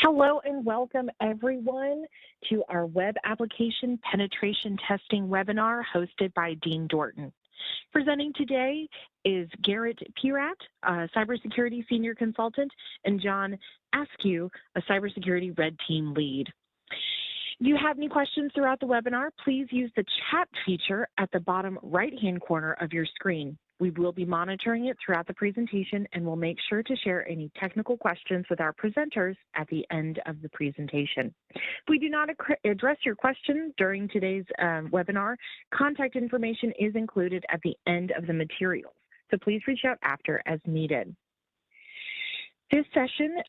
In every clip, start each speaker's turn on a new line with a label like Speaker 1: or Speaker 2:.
Speaker 1: Hello and welcome everyone to our Web Application Penetration Testing webinar hosted by Dean Dorton. Presenting today is Garrett Pieratt, a Cybersecurity Senior Consultant, and John Askew, a Cybersecurity Red Team Lead. If you have any questions throughout the webinar, please use the chat feature at the bottom right-hand corner of your screen. We will be monitoring it throughout the presentation and will make sure to share any technical questions with our presenters at the end of the presentation. If we do not address your question during today's webinar, contact information is included at the end of the materials, so please reach out after as needed. This session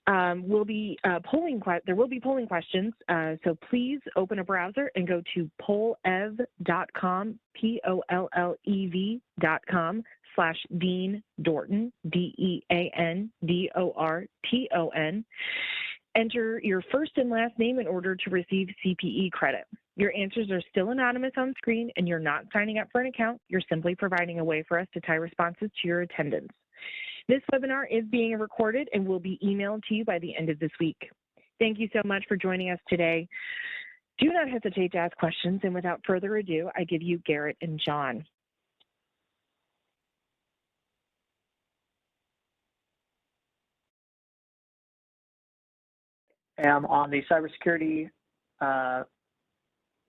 Speaker 1: will be polling questions, so please open a browser and go to pollev.com, pollev.com/Dean Dorton, DEANDORTON. Enter your first and last name in order to receive CPE credit. Your answers are still anonymous on screen and you're not signing up for an account. You're simply providing a way for us to tie responses to your attendance. This webinar is being recorded and will be emailed to you by the end of this week. Thank you so much for joining us today. Do not hesitate to ask questions, and without further ado, I give you Garrett and John.
Speaker 2: I'm on the cybersecurity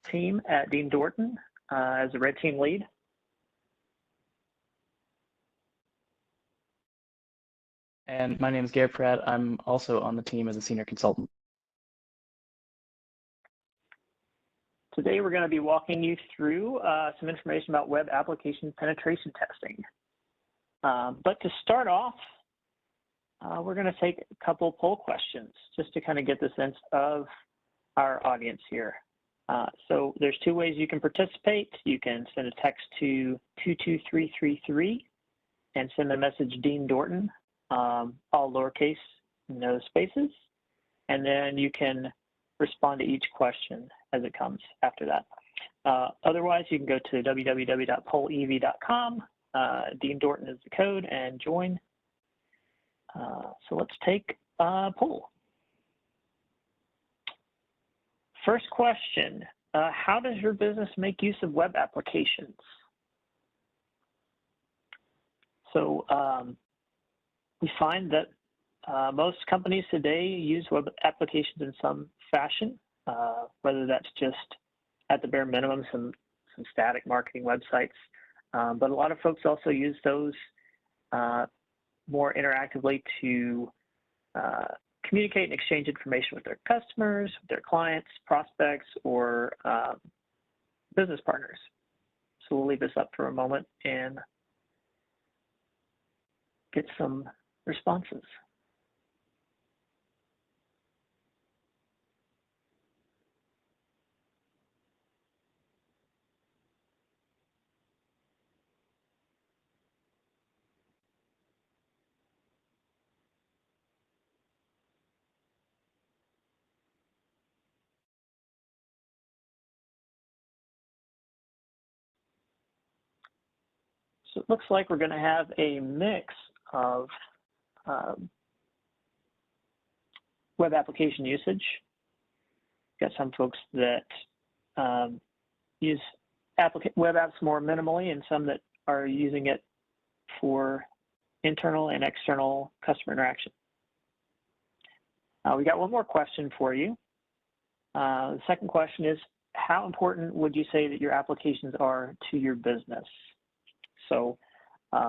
Speaker 2: team at Dean Dorton as a Red Team Lead.
Speaker 3: And my name is Garrett Pieratt. I'm also on the team as a senior consultant.
Speaker 2: Today we're going to be walking you through some information about web application penetration testing. But to start off, we're going to take a couple poll questions just to kind of get the sense of our audience here. So there's two ways you can participate. You can send a text to 22333 and send the message Dean Dorton, all lowercase, no spaces, and then you can respond to each question as it comes after that. Otherwise, you can go to www.pollev.com. Dean Dorton is the code, and join. So let's take a poll. First question, how does your business make use of web applications? So we find that most companies today use web applications in some fashion, whether that's just at the bare minimum, some static marketing websites, but a lot of folks also use those more interactively to communicate and exchange information with their customers, their clients, prospects, or business partners. So we'll leave this up for a moment and get some responses. So it looks like we're going to have a mix of web application usage. Got some folks that use web apps more minimally, and some that are using it for internal and external customer interaction. We got one more question for you. The second question is, how important would you say that your applications are to your business? So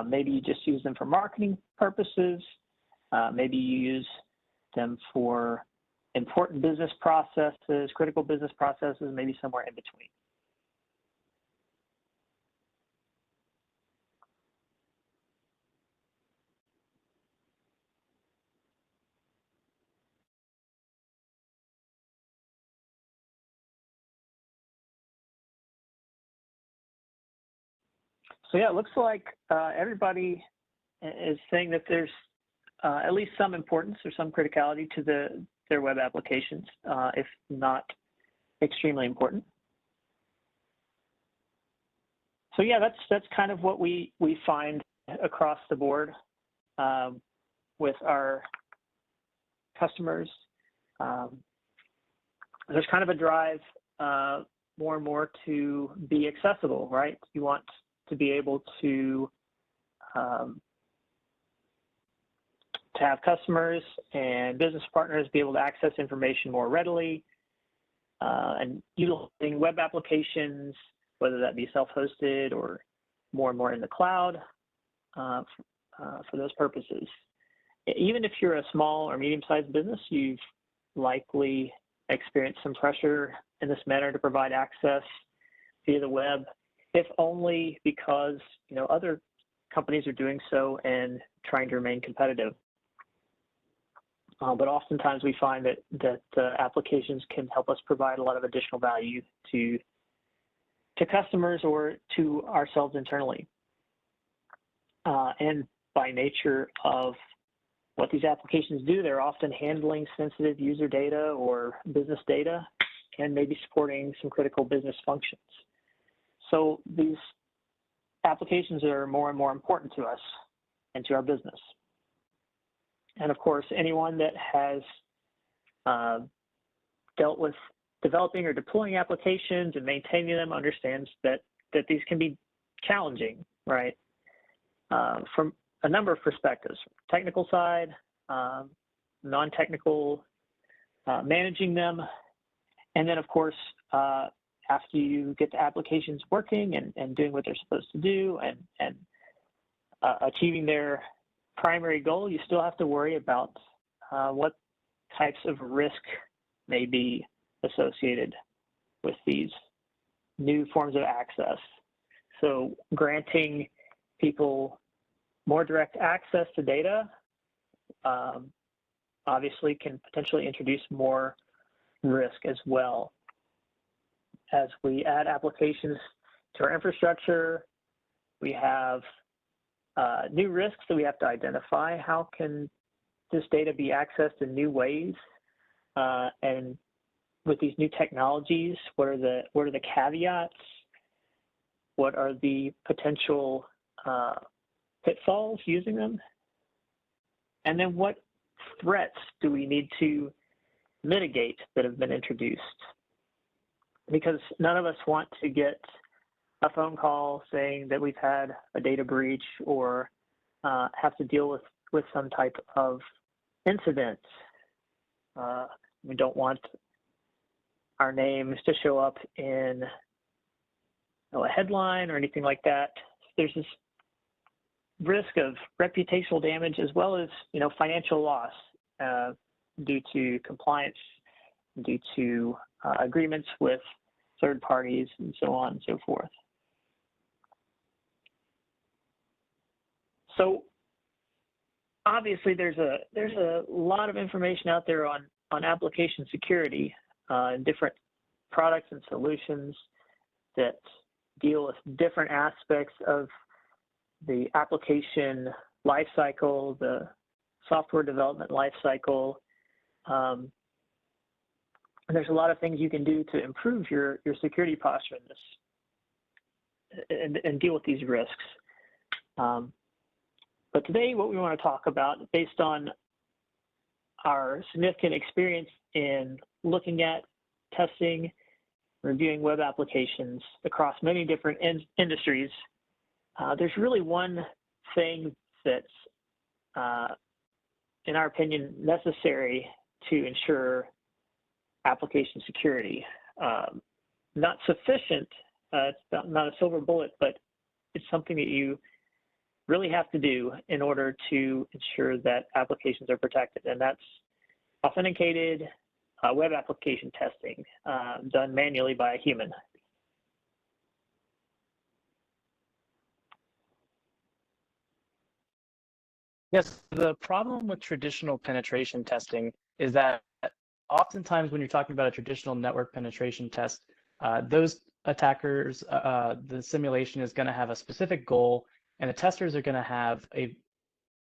Speaker 2: maybe you just use them for marketing purposes. Maybe you use them for important business processes, critical business processes, maybe somewhere in between. So yeah, it looks like everybody is saying that there's at least some importance or some criticality to their web applications, if not extremely important. So yeah, that's kind of what we find across the board with our customers There's kind of a drive more and more to be accessible, right? You want to be able to have customers and business partners be able to access information more readily, and utilizing web applications, whether that be self-hosted or more and more in the cloud, for those purposes. Even if you're a small or medium-sized business, you've likely experienced some pressure in this manner to provide access via the web, if only because other companies are doing so and trying to remain competitive. But oftentimes we find that applications can help us provide a lot of additional value to customers or to ourselves internally. And by nature of what these applications do, they're often handling sensitive user data or business data and maybe supporting some critical business functions. So these applications are more and more important to us and to our business. And of course, anyone that has dealt with developing or deploying applications and maintaining them understands that these can be challenging, right? From a number of perspectives: technical side, non-technical, managing them, and then of course, after you get the applications working and doing what they're supposed to do and achieving their primary goal, you still have to worry about what types of risk may be associated with these new forms of access. So granting people more direct access to data obviously can potentially introduce more risk as well. As we add applications to our infrastructure, we have new risks that we have to identify. How can this data be accessed in new ways? And with these new technologies, what are the caveats? What are the potential pitfalls using them? And then what threats do we need to mitigate that have been introduced? Because none of us want to get a phone call saying that we've had a data breach or have to deal with some type of incident. We don't want our names to show up in a headline or anything like that. There's this risk of reputational damage as well as financial loss due to compliance, due to agreements with third parties, and so on and so forth. So obviously there's a lot of information out there on application security, different products and solutions that deal with different aspects of the application lifecycle, the software development lifecycle. And there's a lot of things you can do to improve your security posture in this and deal with these risks. But today, what we want to talk about, based on our significant experience in looking at, testing, reviewing web applications across many different industries, there's really one thing that's, in our opinion, necessary to ensure application security. Not sufficient, it's not a silver bullet, but it's something that you really have to do in order to ensure that applications are protected, and that's authenticated web application testing done manually by a human.
Speaker 3: Yes, the problem with traditional penetration testing is that oftentimes when you're talking about a traditional network penetration test, those attackers, the simulation is going to have a specific goal, and the testers are going to have a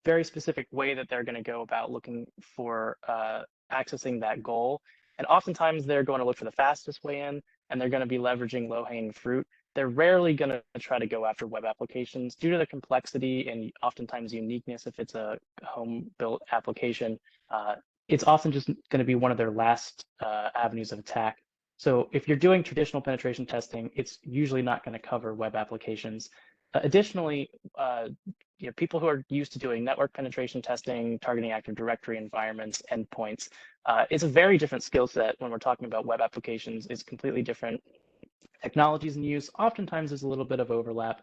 Speaker 3: very specific way that they're going to go about looking for accessing that goal. And oftentimes they're going to look for the fastest way in, and they're going to be leveraging low-hanging fruit. They're rarely going to try to go after web applications due to the complexity and oftentimes uniqueness. If it's a home-built application, it's often just going to be one of their last avenues of attack. So if you're doing traditional penetration testing, it's usually not going to cover web applications. Additionally, people who are used to doing network penetration testing, targeting Active Directory environments, endpoints, it's a very different skill set when we're talking about web applications. It's completely different technologies in use. Oftentimes there's a little bit of overlap,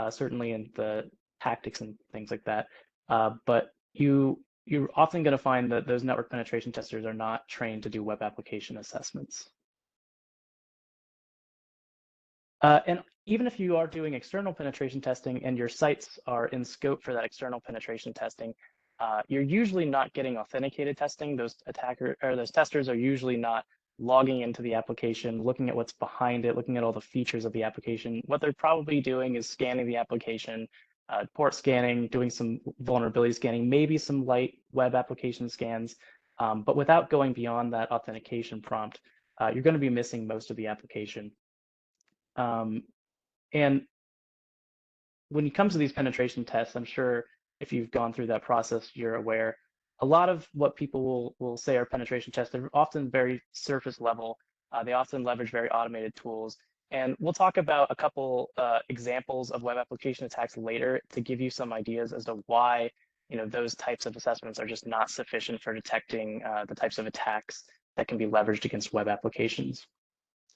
Speaker 3: certainly in the tactics and things like that. But you're often going to find that those network penetration testers are not trained to do web application assessments. And even if you are doing external penetration testing and your sites are in scope for that external penetration testing, you're usually not getting authenticated testing. Those testers are usually not logging into the application, looking at what's behind it, looking at all the features of the application. What they're probably doing is scanning the application, port scanning, doing some vulnerability scanning, maybe some light web application scans, but without going beyond that authentication prompt, you're going to be missing most of the application. And when it comes to these penetration tests, I'm sure if you've gone through that process, you're aware a lot of what people will say are penetration tests are often very surface level. They often leverage very automated tools. And we'll talk about a couple examples of web application attacks later to give you some ideas as to why those types of assessments are just not sufficient for detecting the types of attacks that can be leveraged against web applications.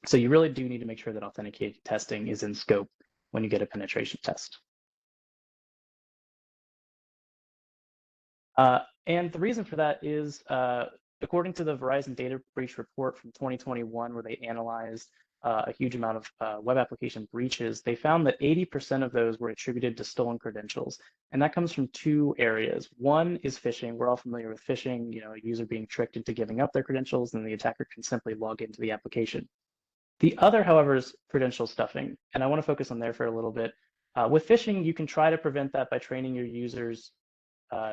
Speaker 3: So you really do need to make sure that authenticated testing is in scope when you get a penetration test. And the reason for that is, according to the Verizon data breach report from 2021, where they analyzed a huge amount of web application breaches, they found that 80% of those were attributed to stolen credentials. And that comes from two areas. One is phishing. We're all familiar with phishing, a user being tricked into giving up their credentials, and the attacker can simply log into the application. The other, however, is credential stuffing, and I want to focus on there for a little bit. With phishing, you can try to prevent that by training your users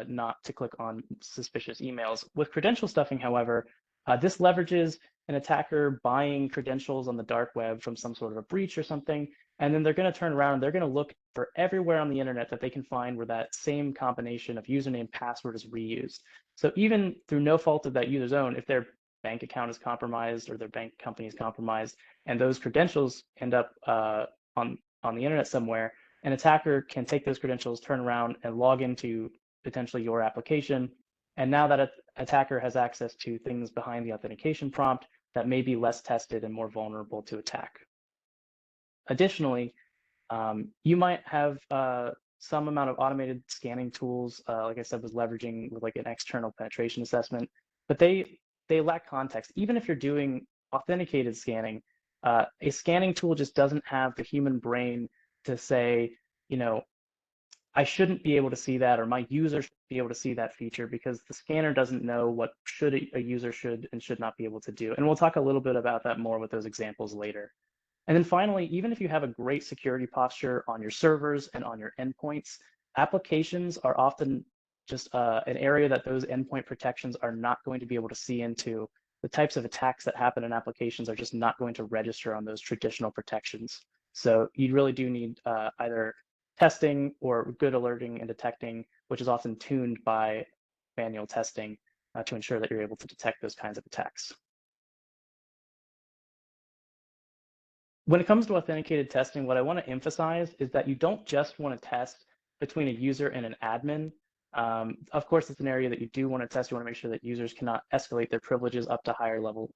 Speaker 3: not to click on suspicious emails. With credential stuffing, however, this leverages an attacker buying credentials on the dark web from some sort of a breach or something, and then they're going to turn around and they're going to look for everywhere on the internet that they can find where that same combination of username and password is reused. So even through no fault of that user's own, if their bank account is compromised or their bank company is compromised, and those credentials end up on the internet somewhere, an attacker can take those credentials, turn around, and log into potentially your application. And now that attacker has access to things behind the authentication prompt that may be less tested and more vulnerable to attack. Additionally, you might have some amount of automated scanning tools, like I said, was leveraging with like an external penetration assessment, but they lack context. Even if you're doing authenticated scanning, a scanning tool just doesn't have the human brain to say, I shouldn't be able to see that, or my user should be able to see that feature, because the scanner doesn't know what a user should and should not be able to do. And we'll talk a little bit about that more with those examples later. And then finally, even if you have a great security posture on your servers and on your endpoints, applications are often just an area that those endpoint protections are not going to be able to see into. The types of attacks that happen in applications are just not going to register on those traditional protections. So you really do need either testing or good alerting and detecting, which is often tuned by manual testing to ensure that you're able to detect those kinds of attacks. When it comes to authenticated testing, what I want to emphasize is that you don't just want to test between a user and an admin. Of course, it's an area that you do want to test. You want to make sure that users cannot escalate their privileges up to higher level.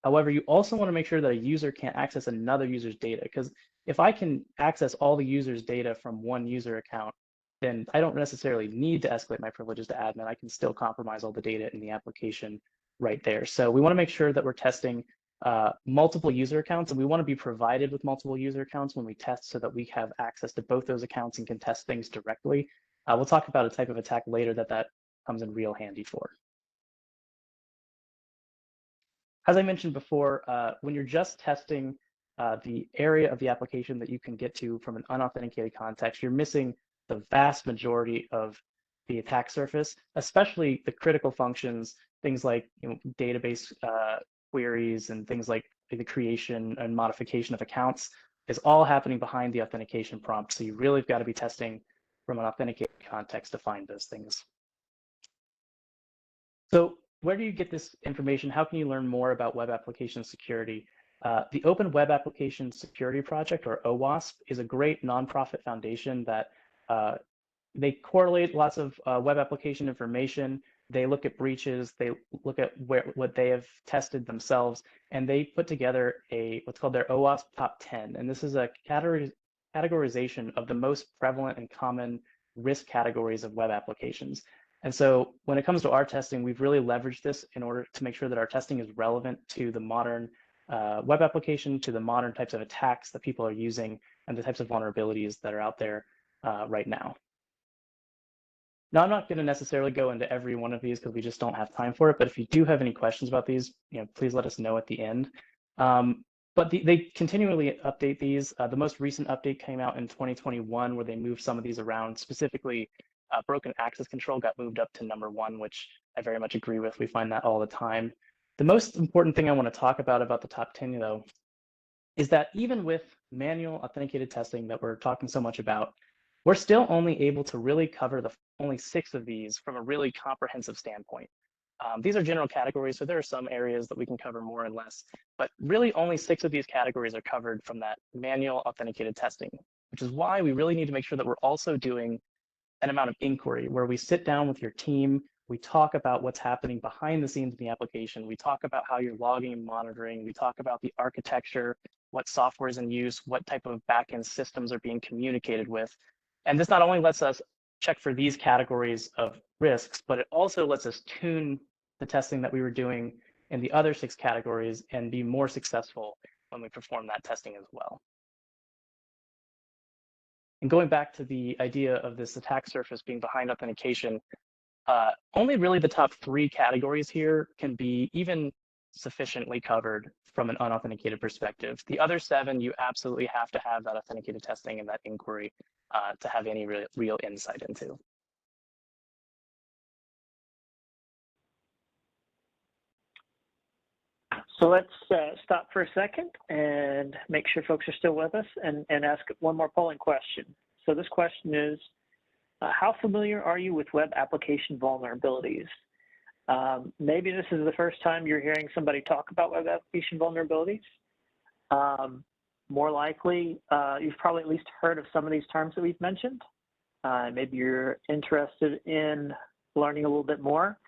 Speaker 3: However, you also want to make sure that a user can't access another user's data, because if I can access all the user's data from one user account, then I don't necessarily need to escalate my privileges to admin. I can still compromise all the data in the application right there. So we want to make sure that we're testing multiple user accounts, and we want to be provided with multiple user accounts when we test so that we have access to both those accounts and can test things directly. We'll talk about a type of attack later that comes in real handy for. As I mentioned before, when you're just testing the area of the application that you can get to from an unauthenticated context, you're missing the vast majority of the attack surface, especially the critical functions, things like database queries and things like the creation and modification of accounts is all happening behind the authentication prompt. So you really have got to be testing from an authenticated context to find those things. So where do you get this information? How can you learn more about web application security? The Open Web Application Security Project, or OWASP, is a great nonprofit foundation that they correlate lots of web application information. They look at breaches. They look at what they have tested themselves, and they put together what's called their OWASP Top 10. And this is a categorization of the most prevalent and common risk categories of web applications. And so when it comes to our testing, we've really leveraged this in order to make sure that our testing is relevant to the modern web application, to the modern types of attacks that people are using, and the types of vulnerabilities that are out there right now. Now, I'm not going to necessarily go into every one of these because we just don't have time for it. But if you do have any questions about these, please let us know at the end. But they continually update these. The most recent update came out in 2021, where they moved some of these around. Specifically, broken access control got moved up to #1, which I very much agree with. We find that all the time. The most important thing I want to talk about the top 10, though, is that even with manual authenticated testing that we're talking so much about, we're still only able to really cover only 6 of these from a really comprehensive standpoint. These are general categories, so there are some areas that we can cover more and less, but really only 6 of these categories are covered from that manual authenticated testing, which is why we really need to make sure that we're also doing an amount of inquiry where we sit down with your team, we talk about what's happening behind the scenes in the application, we talk about how you're logging and monitoring, we talk about the architecture, what software is in use, what type of backend systems are being communicated with. And this not only lets us check for these categories of risks, but it also lets us tune the testing that we were doing in the other 6 categories and be more successful when we perform that testing as well. And going back to the idea of this attack surface being behind authentication, only really the top 3 categories here can be even sufficiently covered from an unauthenticated perspective. The other 7, you absolutely have to have that authenticated testing and that inquiry to have any real insight into.
Speaker 2: So let's stop for a second and make sure folks are still with us and ask one more polling question. So this question is, how familiar are you with web application vulnerabilities? Maybe this is the first time you're hearing somebody talk about web application vulnerabilities. More likely, you've probably at least heard of some of these terms that we've mentioned. Maybe you're interested in learning a little bit more.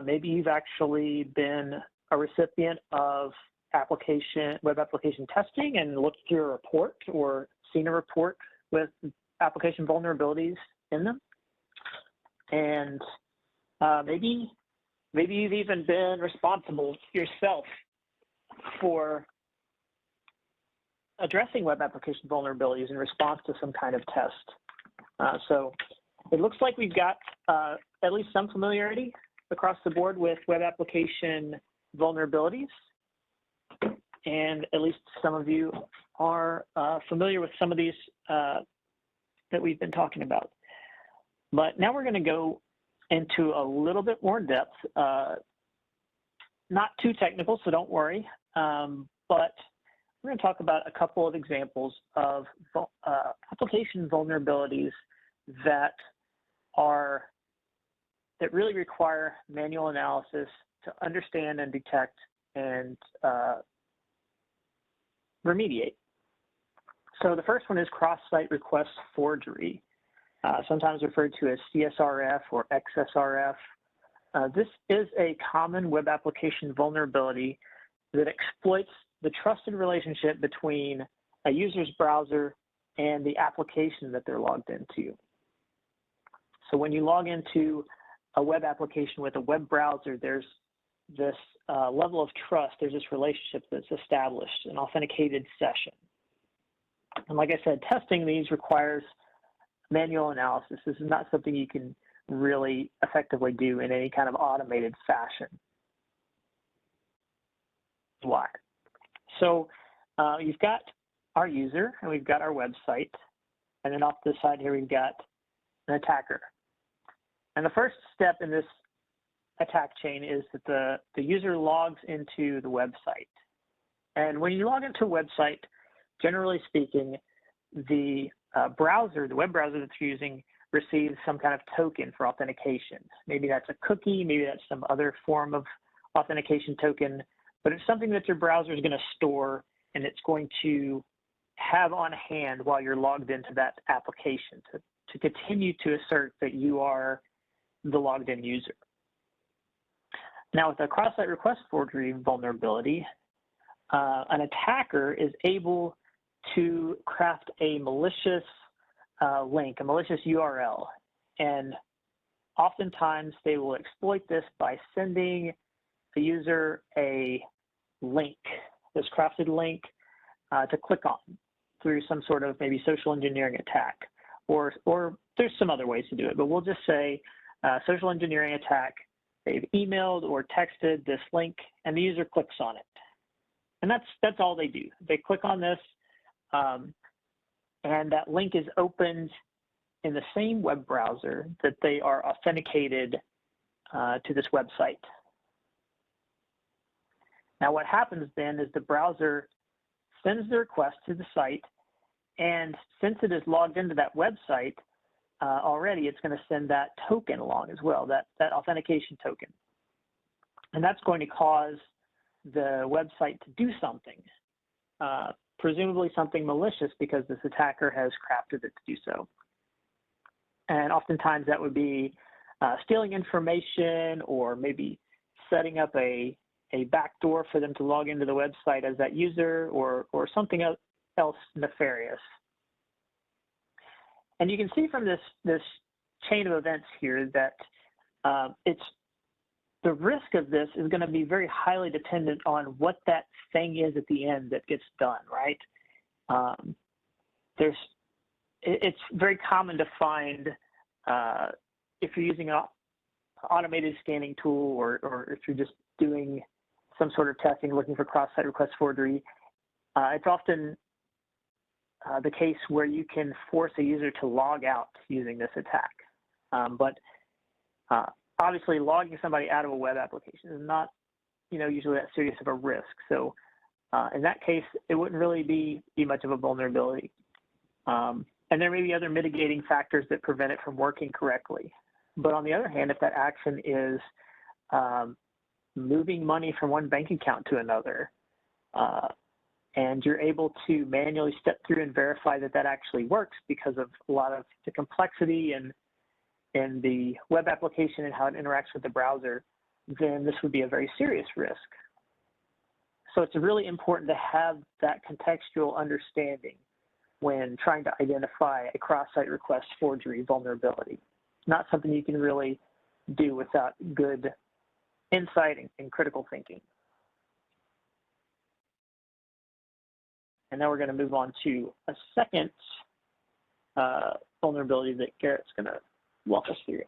Speaker 2: Maybe you've actually been a recipient of web application testing and looked through a report or seen a report with application vulnerabilities in them. And maybe you've even been responsible yourself for addressing web application vulnerabilities in response to some kind of test. So it looks like we've got at least some familiarity across the board with web application vulnerabilities, and at least some of you are familiar with some of these that we've been talking about. But now we're going to go into a little bit more depth, not too technical, so don't worry, but we're going to talk about a couple of examples of application vulnerabilities that really require manual analysis to understand and detect and remediate. So the first one is cross-site request forgery, sometimes referred to as CSRF or XSRF. This is a common web application vulnerability that exploits the trusted relationship between a user's browser and the application that they're logged into. So when you log into a web application with a web browser, there's this level of trust, there's this relationship that's established, an authenticated session. And like I said, testing these requires manual analysis. This is not something you can really effectively do in any kind of automated fashion. Why? So you've got our user and we've got our website, and then off this side here we've got an attacker. And the first step in this attack chain is that the user logs into the website. And when you log into a website, generally speaking, the web browser that you're using receives some kind of token for authentication. Maybe that's a cookie, maybe that's some other form of authentication token, but it's something that your browser is going to store and it's going to have on hand while you're logged into that application to continue to assert that you are the logged in user. Now with a cross-site request forgery vulnerability, an attacker is able to craft a malicious link, a malicious URL, and oftentimes they will exploit this by sending the user a link, this crafted link to click on through some sort of maybe social engineering attack, or there's some other ways to do it, but we'll just say social engineering attack. They've emailed or texted this link and the user clicks on it. And that's all they do. They click on this and that link is opened in the same web browser that they are authenticated to this website. Now what happens then is the browser sends the request to the site, and since it is logged into that website already, it's going to send that token along as well, that authentication token. And that's going to cause the website to do something, presumably something malicious because this attacker has crafted it to do so. And oftentimes that would be stealing information or maybe setting up a backdoor for them to log into the website as that user or something else nefarious. And you can see from this chain of events here that the risk of this is going to be very highly dependent on what that thing is at the end that gets done, right? It's very common to find if you're using an automated scanning tool or if you're just doing some sort of testing looking for cross-site request forgery, it's often the case where you can force a user to log out using this attack. But obviously logging somebody out of a web application is not, usually that serious of a risk. So in that case, it wouldn't really be much of a vulnerability. And there may be other mitigating factors that prevent it from working correctly. But on the other hand, if that action is moving money from one bank account to another, and you're able to manually step through and verify that that actually works because of a lot of the complexity and the web application and how it interacts with the browser, then this would be a very serious risk. So it's really important to have that contextual understanding when trying to identify a cross-site request forgery vulnerability. Not something you can really do without good insight and critical thinking. And now we're going to move on to a second vulnerability that Garrett's going to walk us through.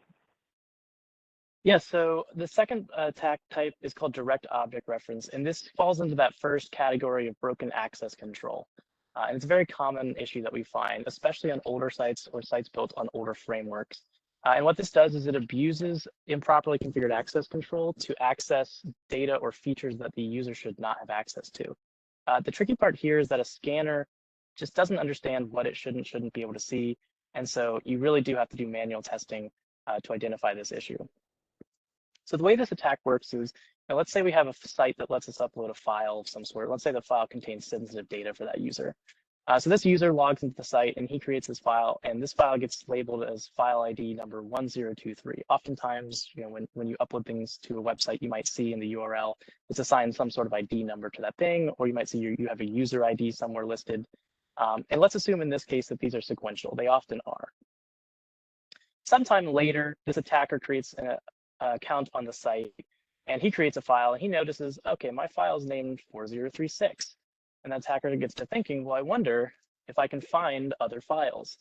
Speaker 3: Yeah, so the second attack type is called direct object reference, and this falls into that first category of broken access control. And it's a very common issue that we find, especially on older sites or sites built on older frameworks. And what this does is it abuses improperly configured access control to access data or features that the user should not have access to. The tricky part here is that a scanner just doesn't understand what it shouldn't be able to see. And so you really do have to do manual testing to identify this issue. So the way this attack works is, let's say we have a site that lets us upload a file of some sort. Let's say the file contains sensitive data for that user. So this user logs into the site and he creates this file, and this file gets labeled as file ID number 1023. Oftentimes, when you upload things to a website, you might see in the URL, it's assigned some sort of ID number to that thing, or you might see you have a user ID somewhere listed. And let's assume in this case that these are sequential. They often are. Sometime later, this attacker creates an account on the site, and he creates a file, and he notices, okay, my file is named 4036. And that attacker gets to thinking, well, I wonder if I can find other files.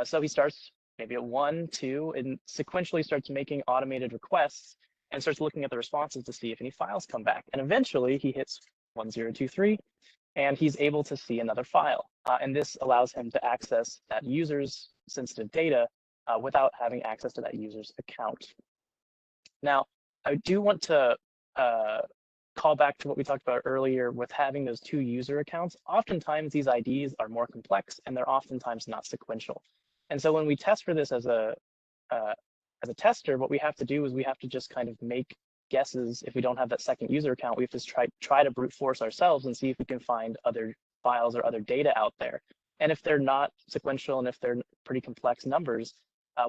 Speaker 3: So he starts maybe at 1, 2, and sequentially starts making automated requests and starts looking at the responses to see if any files come back. And eventually he hits 1023, and he's able to see another file. And this allows him to access that user's sensitive data without having access to that user's account. Now, I do want to call back to what we talked about earlier with having those two user accounts. Oftentimes these IDs are more complex and they're oftentimes not sequential. And so when we test for this as a tester, what we have to do is we have to just kind of make guesses. If we don't have that second user account, we have to try to brute force ourselves and see if we can find other files or other data out there. And if they're not sequential and if they're pretty complex numbers,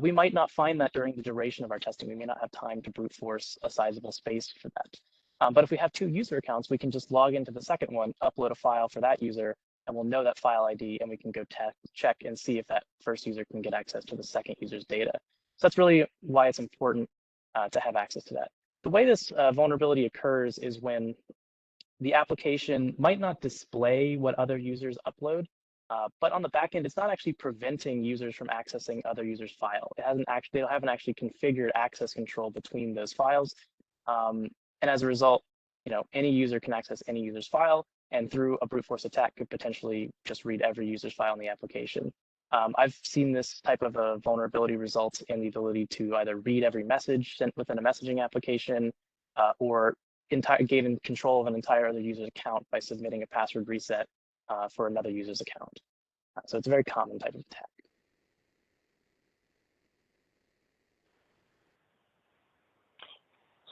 Speaker 3: we might not find that during the duration of our testing. We may not have time to brute force a sizable space for that. But if we have two user accounts, we can just log into the second one, upload a file for that user, and we'll know that file ID, and we can go check and see if that first user can get access to the second user's data. So that's really why it's important to have access to that. The way this vulnerability occurs is when the application might not display what other users upload, but on the back end, it's not actually preventing users from accessing other users' file. They haven't actually configured access control between those files. And as a result, any user can access any user's file, and through a brute force attack could potentially just read every user's file in the application. I've seen this type of a vulnerability result in the ability to either read every message sent within a messaging application or gain control of an entire other user's account by submitting a password reset for another user's account. So it's a very common type of attack.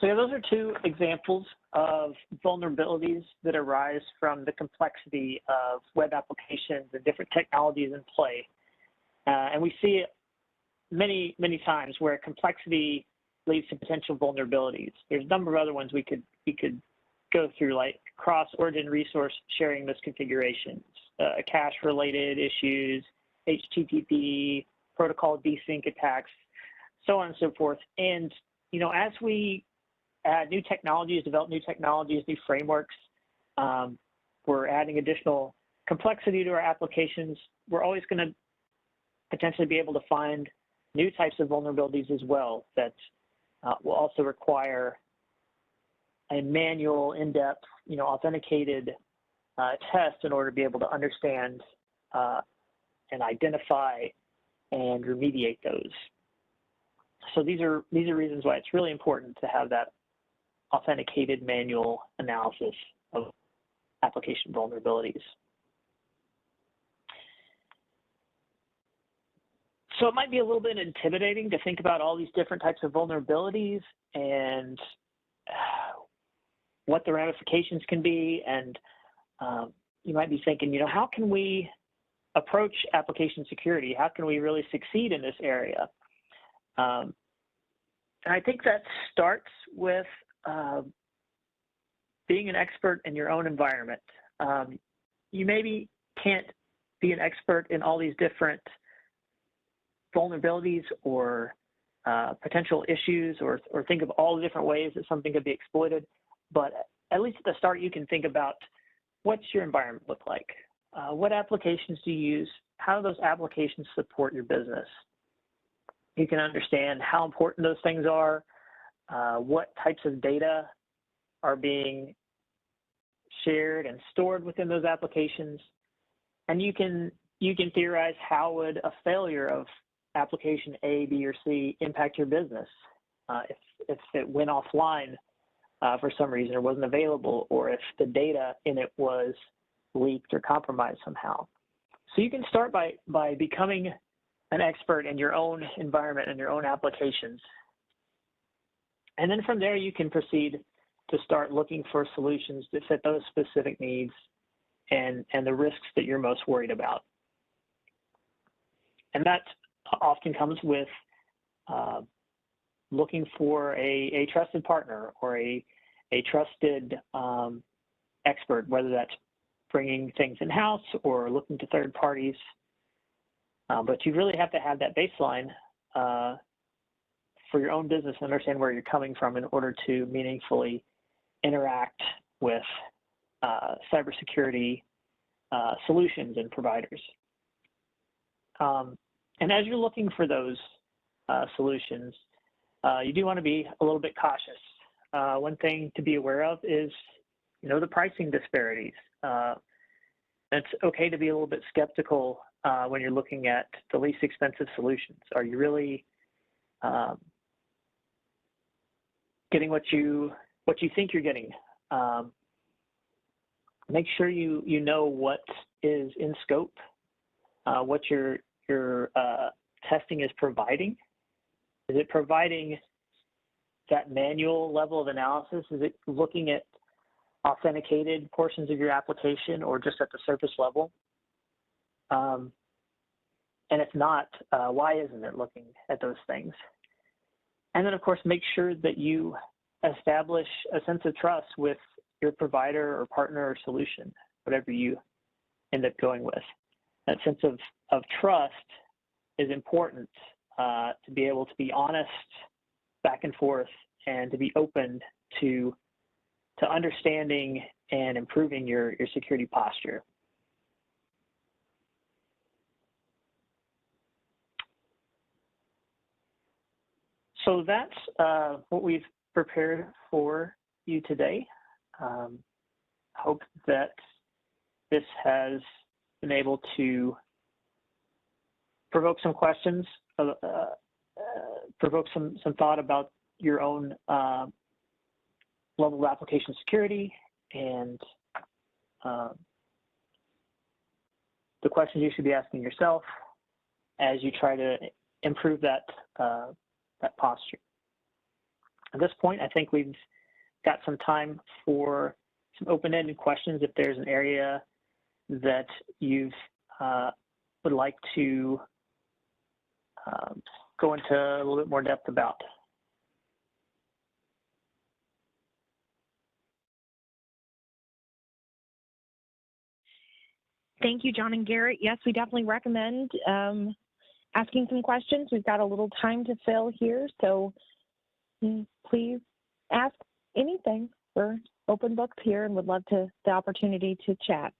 Speaker 2: So yeah, those are two examples of vulnerabilities that arise from the complexity of web applications and different technologies in play. And we see it many, many times where complexity leads to potential vulnerabilities. There's a number of other ones we could go through, like cross-origin resource sharing misconfigurations, cache-related issues, HTTP, protocol desync attacks, so on and so forth. And as we add new technologies, develop new technologies, new frameworks, we're adding additional complexity to our applications. We're always going to potentially be able to find new types of vulnerabilities as well that will also require a manual, in-depth, authenticated test in order to be able to understand and identify and remediate those. So these are reasons why it's really important to have that authenticated manual analysis of application vulnerabilities. So it might be a little bit intimidating to think about all these different types of vulnerabilities and what the ramifications can be. And you might be thinking, how can we approach application security? How can we really succeed in this area? And I think that starts with being an expert in your own environment. You maybe can't be an expert in all these different vulnerabilities or potential issues or think of all the different ways that something could be exploited, but at least at the start you can think about what's your environment look like? What applications do you use? How do those applications support your business? You can understand how important those things are, what types of data are being shared and stored within those applications, and you can theorize how would a failure of application A, B, or C impact your business if it went offline for some reason or wasn't available, or if the data in it was leaked or compromised somehow. So you can start by becoming an expert in your own environment and your own applications. And then from there, you can proceed to start looking for solutions that fit those specific needs and the risks that you're most worried about. And that often comes with looking for a trusted partner or a trusted expert, whether that's bringing things in-house or looking to third parties. But you really have to have that baseline for your own business and understand where you're coming from in order to meaningfully interact with cybersecurity solutions and providers. And as you're looking for those solutions, you do want to be a little bit cautious. One thing to be aware of is, the pricing disparities. It's okay to be a little bit skeptical when you're looking at the least expensive solutions. Are you really getting what you think you're getting? Make sure you know what is in scope, what your testing is providing? Is it providing that manual level of analysis? Is it looking at authenticated portions of your application or just at the surface level? And if not, why isn't it looking at those things? And then, of course, make sure that you establish a sense of trust with your provider or partner or solution, whatever you end up going with. That sense of trust is important to be able to be honest back and forth and to be open to understanding and improving your security posture. So that's what we've prepared for you today. Hope that this has been able to provoke some questions, provoke some thought about your own level of application security and the questions you should be asking yourself as you try to improve that posture. At this point, I think we've got some time for some open-ended questions if there's an area that you would like to go into a little bit more depth about.
Speaker 1: Thank you, John and Garrett. Yes, we definitely recommend asking some questions. We've got a little time to fill here, so please ask anything. We're open books here and would love the opportunity to chat.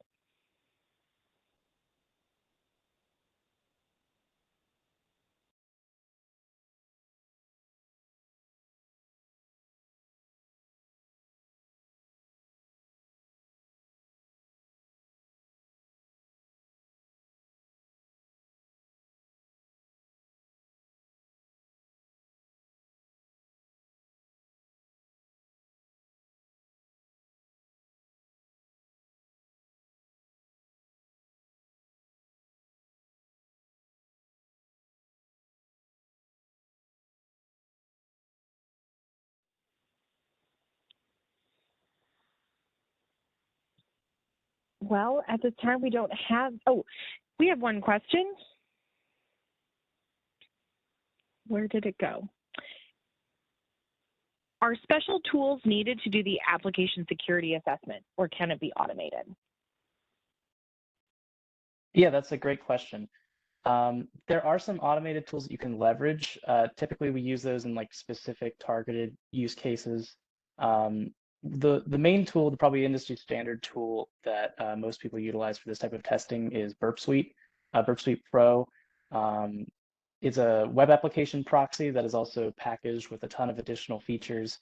Speaker 1: Well, at this time, we don't have, we have one question. Where did it go? Are special tools needed to do the application security assessment, or can it be automated?
Speaker 3: Yeah, that's a great question. There are some automated tools that you can leverage. Typically, we use those in like specific targeted use cases. The main tool, the probably industry standard tool that most people utilize for this type of testing is Burp Suite. Burp Suite Pro is a web application proxy that is also packaged with a ton of additional features.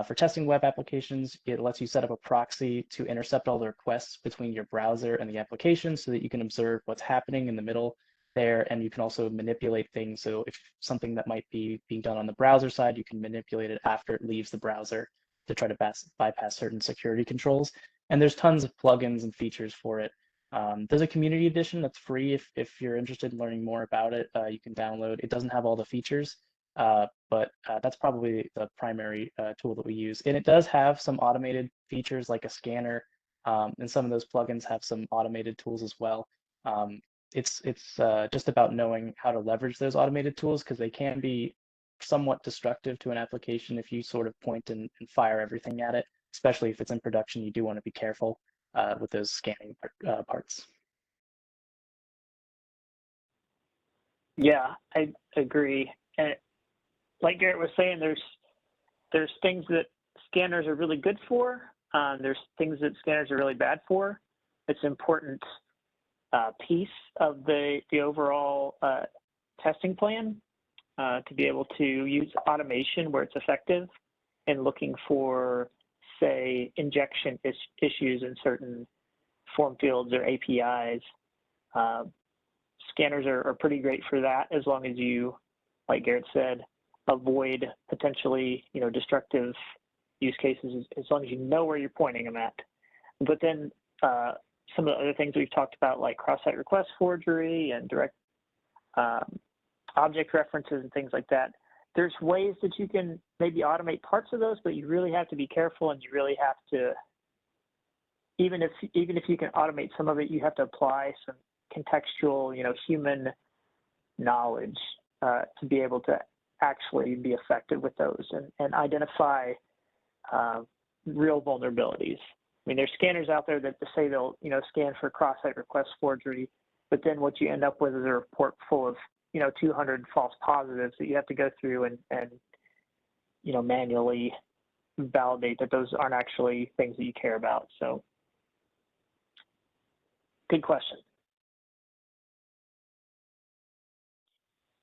Speaker 3: For testing web applications, it lets you set up a proxy to intercept all the requests between your browser and the application so that you can observe what's happening in the middle there, and you can also manipulate things. So if something that might be being done on the browser side, you can manipulate it after it leaves the browser to try to bypass certain security controls. And there's tons of plugins and features for it. There's a community edition that's free if you're interested in learning more about it. You can download. It doesn't have all the features, but that's probably the primary tool that we use. And it does have some automated features like a scanner, and some of those plugins have some automated tools as well. It's just about knowing how to leverage those automated tools, because they can be somewhat destructive to an application if you sort of point and fire everything at it, especially if it's in production. You do want to be careful with those scanning parts.
Speaker 2: Yeah, I agree. And like Garrett was saying, there's things that scanners are really good for. There's things that scanners are really bad for. It's an important piece of the overall testing plan to be able to use automation where it's effective and looking for, say, injection issues in certain form fields or APIs. Scanners are pretty great for that, as long as you, like Garrett said, avoid potentially destructive use cases, as long as you know where you're pointing them at. But then some of the other things we've talked about, like cross-site request forgery and direct object references and things like that. There's ways that you can maybe automate parts of those, but you really have to be careful, and you really have to, even if you can automate some of it, you have to apply some contextual, human knowledge to be able to actually be effective with those and identify real vulnerabilities. I mean, there's scanners out there that say they'll, scan for cross-site request forgery, but then what you end up with is a report full of, 200 false positives that you have to go through and manually validate that those aren't actually things that you care about. So, good question.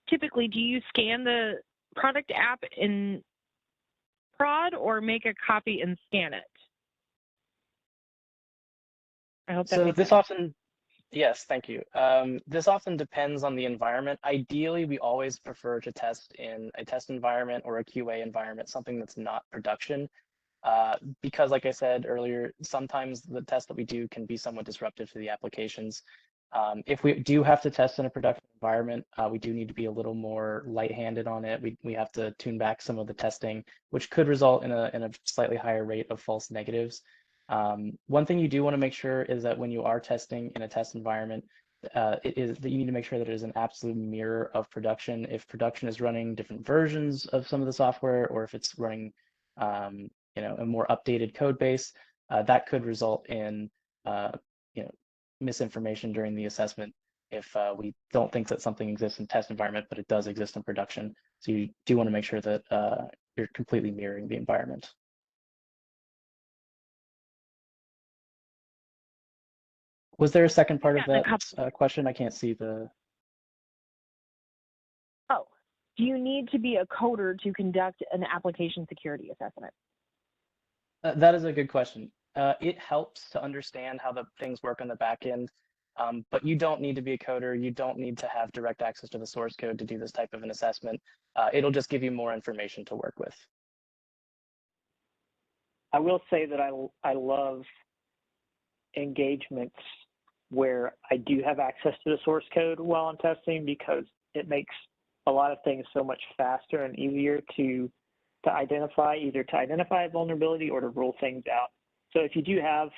Speaker 1: Typically, do you scan the product app in prod or make a copy and scan it? I hope that
Speaker 3: So
Speaker 1: makes
Speaker 3: this
Speaker 1: sense.
Speaker 3: often, yes, thank you. This often depends on the environment. Ideally, we always prefer to test in a test environment or a QA environment, something that's not production. Because like I said earlier, sometimes the tests that we do can be somewhat disruptive to the applications. If we do have to test in a production environment, we do need to be a little more light-handed on it. We have to tune back some of the testing, which could result in a slightly higher rate of false negatives. One thing you do want to make sure is that when you are testing in a test environment, it is that you need to make sure that it is an absolute mirror of production. If production is running different versions of some of the software, or if it's running a more updated code base, that could result in misinformation during the assessment if we don't think that something exists in test environment, but it does exist in production. So you do want to make sure that you're completely mirroring the environment. Was there a second part of that question? I can't see the...
Speaker 1: Oh, do you need to be a coder to conduct an application security assessment?
Speaker 3: That is a good question. It helps to understand how the things work on the back end, but you don't need to be a coder. You don't need to have direct access to the source code to do this type of an assessment. It'll just give you more information to work with.
Speaker 2: I will say that I love engagements where I do have access to the source code while I'm testing, because it makes a lot of things so much faster and easier to identify, either to identify a vulnerability or to rule things out. So if you do have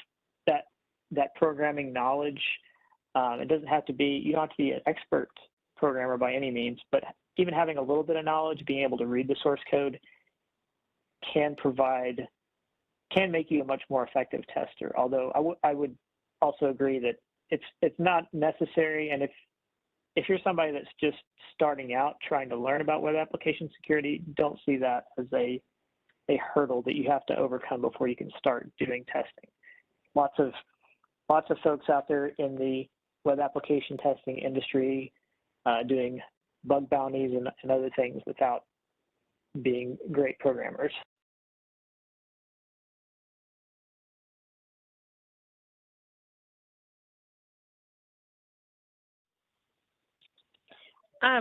Speaker 2: that programming knowledge, it doesn't have to be, you don't have to be an expert programmer by any means, but even having a little bit of knowledge, being able to read the source code can make you a much more effective tester. Although I would also agree that it's not necessary, and if you're somebody that's just starting out trying to learn about web application security, don't see that as a hurdle that you have to overcome before you can start doing testing. Lots of folks out there in the web application testing industry doing bug bounties and other things without being great programmers.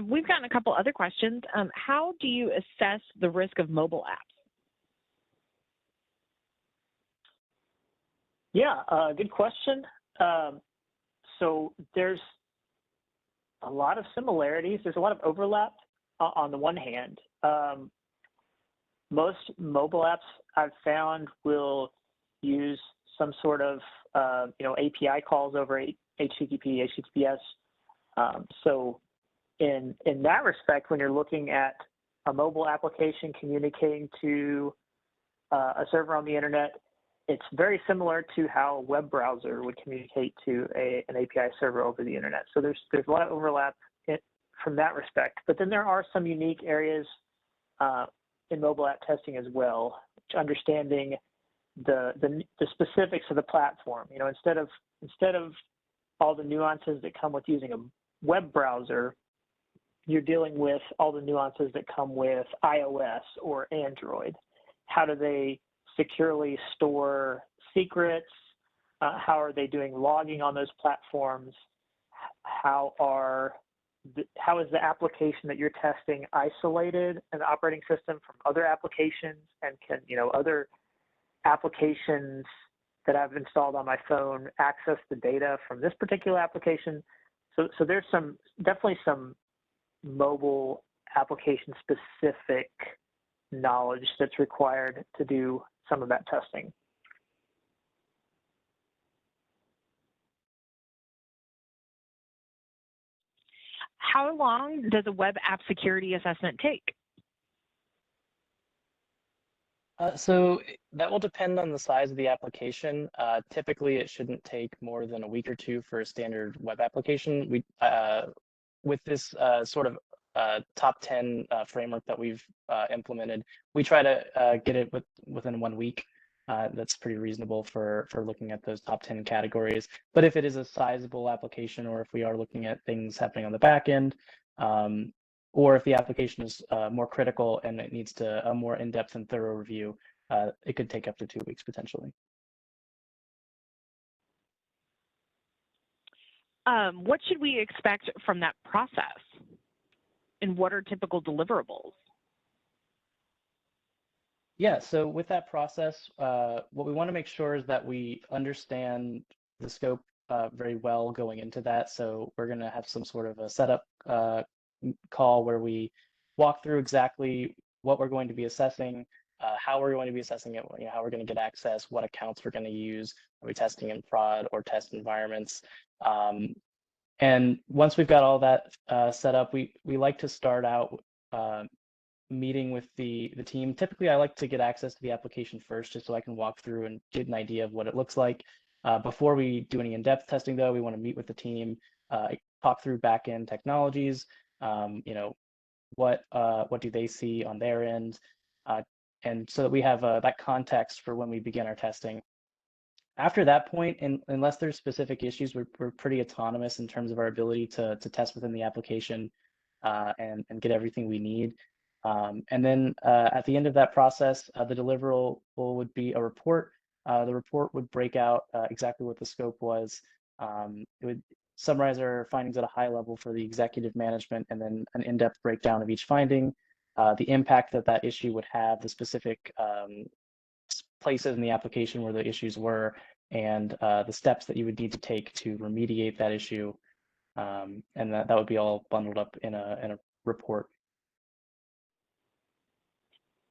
Speaker 1: We've gotten a couple other questions. How do you assess the risk of mobile apps?
Speaker 2: Yeah, good question. So there's a lot of similarities. There's a lot of overlap on the one hand. Most mobile apps I've found will use some sort of API calls over HTTP, HTTPS. So in that respect, when you're looking at a mobile application communicating to a server on the internet, it's very similar to how a web browser would communicate to an API server over the internet. So there's a lot of overlap from that respect. But then there are some unique areas in mobile app testing as well, understanding the specifics of the platform. Instead of all the nuances that come with using a web browser, you're dealing with all the nuances that come with iOS or Android. How do they securely store secrets? How are they doing logging on those platforms? How is the application that you're testing isolated in the operating system from other applications? And can other applications that I've installed on my phone access the data from this particular application? So there's definitely some mobile application specific knowledge that's required to do some of that testing.
Speaker 1: How long does a web app security assessment take?
Speaker 3: So that will depend on the size of the application. Typically, it shouldn't take more than a week or two for a standard web application. With this sort of top 10 framework that we've implemented, we try to get it within 1 week. That's pretty reasonable for looking at those top 10 categories. But if it is a sizable application, or if we are looking at things happening on the back end, or if the application is more critical and it needs a more in-depth and thorough review, it could take up to 2 weeks potentially.
Speaker 1: What should we expect from that process? And what are typical deliverables?
Speaker 3: Yeah, so with that process, what we want to make sure is that we understand the scope very well going into that. So we're going to have some sort of a setup call where we walk through exactly what we're going to be assessing, how we're going to be assessing it, how we're going to get access, what accounts we're going to use, are we testing in prod or test environments. And once we've got all that set up, we like to start out meeting with the team. Typically, I like to get access to the application first, just so I can walk through and get an idea of what it looks like. Before we do any in-depth testing, though, we want to meet with the team, talk through back-end technologies, what do they see on their end, and so that we have that context for when we begin our testing. After that point, unless there's specific issues, we're pretty autonomous in terms of our ability to test within the application and get everything we need. And then at the end of that process, the deliverable would be a report. The report would break out exactly what the scope was. It would summarize our findings at a high level for the executive management, and then an in-depth breakdown of each finding, the impact that issue would have, the specific places in the application where the issues were, and the steps that you would need to take to remediate that issue. And that would be all bundled up in a report.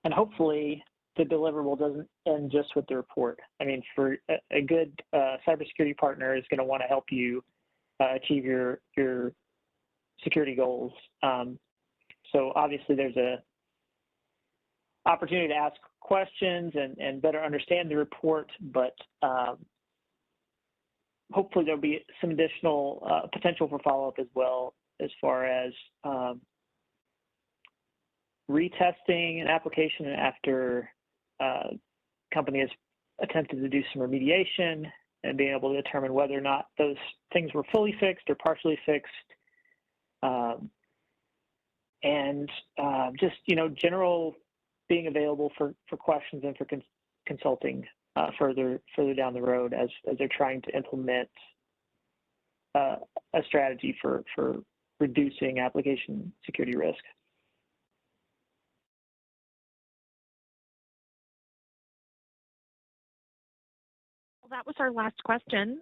Speaker 2: And hopefully the deliverable doesn't end just with the report. I mean, for a good cybersecurity partner is going to want to help you achieve your security goals. So obviously there's a opportunity to ask questions and better understand the report, but hopefully there'll be some additional potential for follow-up as well, as far as retesting an application after company has attempted to do some remediation, and being able to determine whether or not those things were fully fixed or partially fixed. And just, general being available for questions and for consulting further down the road as they're trying to implement a strategy for reducing application security risk.
Speaker 1: Well, that was our last question.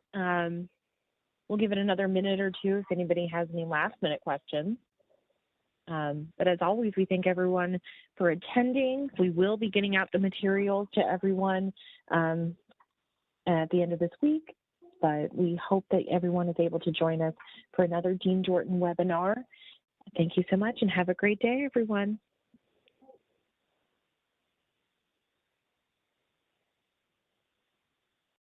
Speaker 1: We'll give it another minute or two if anybody has any last-minute questions. But as always, we thank everyone for attending. We will be getting out the materials to everyone at the end of this week, but we hope that everyone is able to join us for another Dean Dorton webinar. Thank you so much and have a great day, everyone.